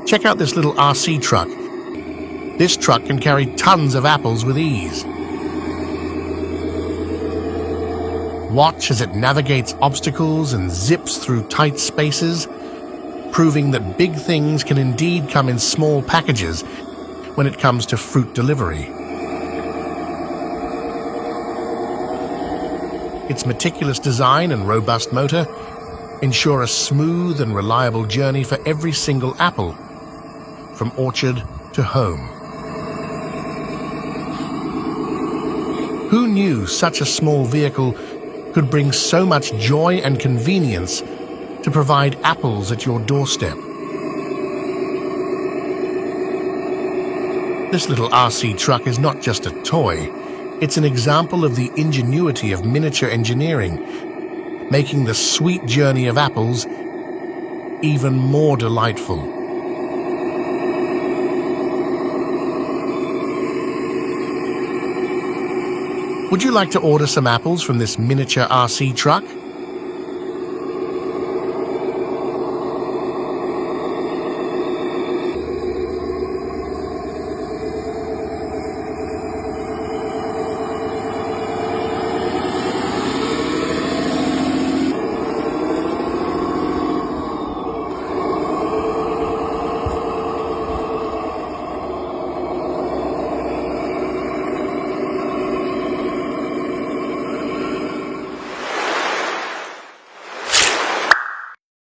Check out this little RC truck. This truck can carry tons of apples with ease. Watch as it navigates obstacles and zips through tight spaces, proving that big things can indeed come in small packages when it comes to fruit delivery. Its meticulous design and robust motor ensure a smooth and reliable journey for every single apple, from orchard to home. Who knew such a small vehicle could bring so much joy and convenience to provide apples at your doorstep? This little RC truck is not just a toy, it's an example of the ingenuity of miniature engineering, making the sweet journey of apples even more delightful. Would you like to order some apples from this miniature RC truck?